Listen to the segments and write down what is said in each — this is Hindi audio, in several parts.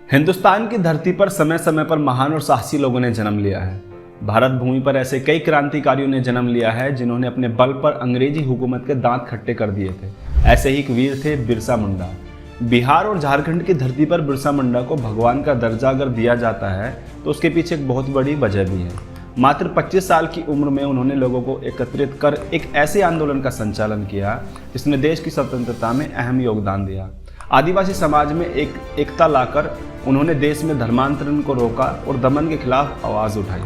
हिंदुस्तान की धरती पर समय समय पर महान और साहसी लोगों ने जन्म लिया है। भारत भूमि पर ऐसे कई क्रांतिकारियों ने जन्म लिया है जिन्होंने अपने बल पर अंग्रेजी हुकूमत के दांत खट्टे कर दिए थे। ऐसे ही एक वीर थे बिरसा मुंडा। बिहार और झारखंड की धरती पर बिरसा मुंडा को भगवान का दर्जा अगर दिया जाता है तो उसके पीछे एक बहुत बड़ी वजह भी है। मात्र 25 साल की उम्र में उन्होंने लोगों को एकत्रित कर एक ऐसे आंदोलन का संचालन किया जिसने देश की स्वतंत्रता में अहम योगदान दिया। आदिवासी समाज में एकता लाकर उन्होंने देश में धर्मांतरण को रोका और दमन के खिलाफ आवाज़ उठाई।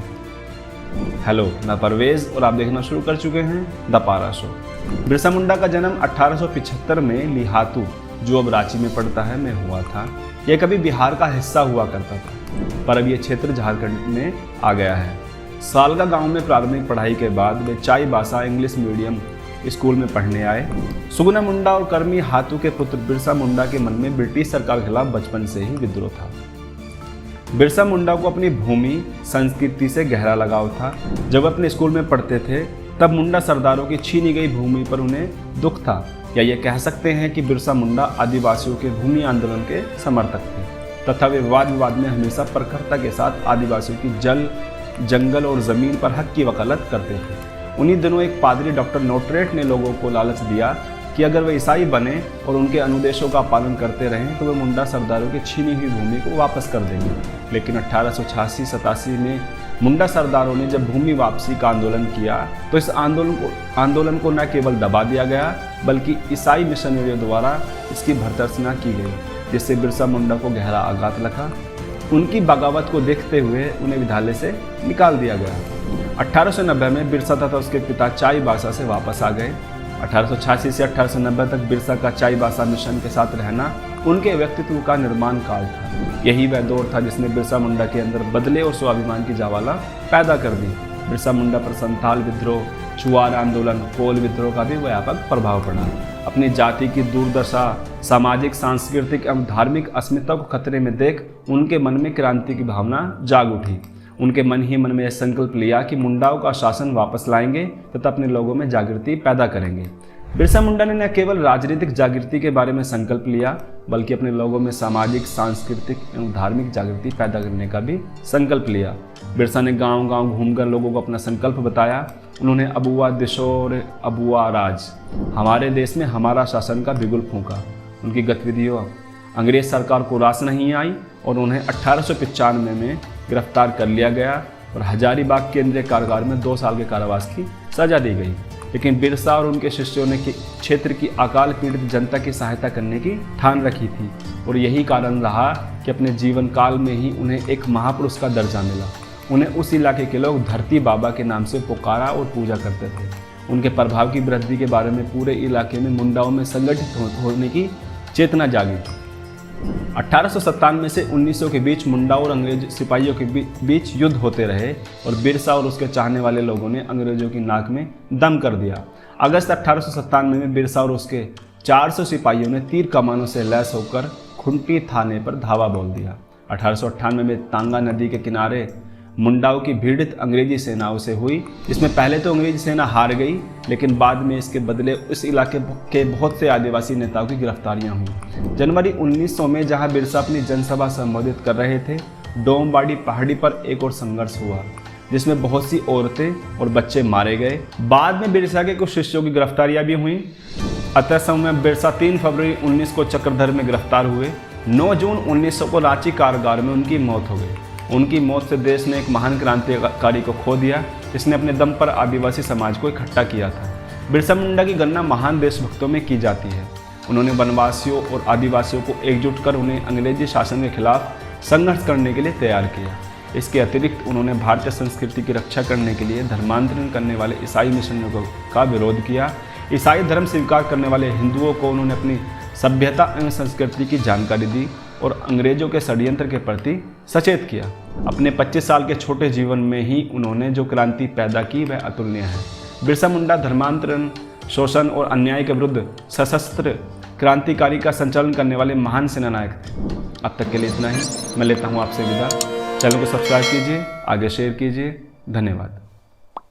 हेलो, मैं परवेज और आप देखना शुरू कर चुके हैं द पारा शो। बिरसा मुंडा का जन्म 1875 में लिहातू, जो अब रांची में पड़ता है, में हुआ था। यह कभी बिहार का हिस्सा हुआ करता था, पर अब यह क्षेत्र झारखंड में आ गया है। सालगा गांव में प्राथमिक पढ़ाई के बाद वे चाईबासा इंग्लिश मीडियम स्कूल में पढ़ने आए। सुगना मुंडा और कर्मी हाथू के पुत्र बिरसा मुंडा के मन में ब्रिटिश सरकार के खिलाफ बचपन से ही विद्रोह था। बिरसा मुंडा को अपनी भूमि संस्कृति से गहरा लगाव था। जब अपने स्कूल में पढ़ते थे तब मुंडा सरदारों की छीनी गई भूमि पर उन्हें दुख था, या ये कह सकते हैं कि बिरसा मुंडा आदिवासियों के भूमि आंदोलन के समर्थक थे तथा वे विवाद में हमेशा प्रखरता के साथ आदिवासियों की जल, जंगल और जमीन पर हक की वकालत करते थे। उन्हीं दिनों एक पादरी डॉक्टर नोटरेट ने लोगों को लालच दिया कि अगर वे ईसाई बने और उनके अनुदेशों का पालन करते रहें तो वे मुंडा सरदारों की छीनी हुई भूमि को वापस कर देंगे। लेकिन 1886-87 में मुंडा सरदारों ने जब भूमि वापसी का आंदोलन किया तो इस आंदोलन को न केवल दबा दिया गया बल्कि ईसाई मिशनरियों द्वारा इसकी भर्त्सना की गई, जिससे बिरसा मुंडा को गहरा आघात लगा। उनकी बगावत को देखते हुए उन्हें विद्यालय से निकाल दिया गया। 1890 में बिरसा तथा उसके पिता चाईबासा से वापस आ गए। 1886 से 1890 तक बिरसा का चाईबासा मिशन के साथ रहना उनके व्यक्तित्व का निर्माण काल था। यही वह दौर था जिसने बिरसा मुंडा के अंदर बदले और स्वाभिमान की ज्वाला पैदा कर दी। बिरसा मुंडा पर संथाल विद्रोह, चुआर आंदोलन, कोल विद्रोह का भी व्यापक प्रभाव पड़ा। अपनी जाति की दुर्दशा, सामाजिक, सांस्कृतिक एवं धार्मिक अस्मिता को खतरे में देख उनके मन में क्रांति की भावना जाग उठी। उनके मन ही मन में यह संकल्प लिया कि मुंडाओं का शासन वापस लाएंगे तथा अपने लोगों में जागृति पैदा करेंगे। बिरसा मुंडा ने न केवल राजनीतिक जागृति के बारे में संकल्प लिया बल्कि अपने लोगों में सामाजिक, सांस्कृतिक एवं धार्मिक जागृति पैदा करने का भी संकल्प लिया। बिरसा ने गांव-गांव घूमकर लोगों को अपना संकल्प बताया। उन्होंने अबुआ दिशोर अबुआ राज, हमारे देश में हमारा शासन का बिगुल फूंका। उनकी गतिविधियों अंग्रेज सरकार को रास नहीं आई और उन्हें 1895 में गिरफ्तार कर लिया गया और हजारीबाग केंद्रीय कारागार में 2 साल के कारावास की सजा दी गई। लेकिन बिरसा और उनके शिष्यों ने क्षेत्र की अकाल पीड़ित जनता की सहायता करने की ठान रखी थी और यही कारण रहा कि अपने जीवन काल में ही उन्हें एक महापुरुष का दर्जा मिला। उन्हें उस इलाके के लोग धरती बाबा के नाम से पुकारा और पूजा करते थे। उनके प्रभाव की वृद्धि के बारे में पूरे इलाके में मुंडाओं में संगठित होने की चेतना जागी। 1897 से 1900 के बीच मुंडा और अंग्रेज सिपाहियों के बीच युद्ध होते रहे और बिरसा और उसके चाहने वाले लोगों ने अंग्रेजों की नाक में दम कर दिया। अगस्त 1897 में बिरसा और उसके 400 सिपाहियों ने तीर कमानों से लैस होकर खुंटी थाने पर धावा बोल दिया। 1898 में तांगा नदी के किनारे मुंडाओं की भिड़ंत अंग्रेजी सेनाओं से हुई, जिसमें पहले तो अंग्रेजी सेना हार गई लेकिन बाद में इसके बदले उस इलाके के बहुत से आदिवासी नेताओं की गिरफ्तारियां हुई। जनवरी 1900 में जहां बिरसा अपनी जनसभा संबोधित कर रहे थे, डोमबाड़ी पहाड़ी पर एक और संघर्ष हुआ जिसमें बहुत सी औरतें और बच्चे मारे गए। बाद में बिरसा के कुछ शिष्यों की गिरफ्तारियां भी हुई। अतः समय में बिरसा 3 फरवरी 19 को चक्रधर में गिरफ्तार हुए। 9 जून 1900 को रांची कारागार में उनकी मौत हो गई। उनकी मौत से देश ने एक महान क्रांतिकारी को खो दिया जिसने अपने दम पर आदिवासी समाज को इकट्ठा किया था। बिरसा मुंडा की गणना महान देशभक्तों में की जाती है। उन्होंने वनवासियों और आदिवासियों को एकजुट कर उन्हें अंग्रेजी शासन के खिलाफ संघर्ष करने के लिए तैयार किया। इसके अतिरिक्त उन्होंने भारतीय संस्कृति की रक्षा करने के लिए धर्मांतरण करने वाले ईसाई मिशनरियों का विरोध किया। ईसाई धर्म स्वीकार करने वाले हिंदुओं को उन्होंने अपनी सभ्यता एवं संस्कृति की जानकारी दी और अंग्रेजों के षड्यंत्र के प्रति सचेत किया। अपने 25 साल के छोटे जीवन में ही उन्होंने जो क्रांति पैदा की वह अतुलनीय है। बिरसा मुंडा धर्मांतरण, शोषण और अन्याय के विरुद्ध सशस्त्र क्रांतिकारी का संचालन करने वाले महान सेनानायक थे। अब तक के लिए इतना ही। मैं लेता हूँ आपसे विदा। चैनल को सब्सक्राइब कीजिए, आगे शेयर कीजिए। धन्यवाद।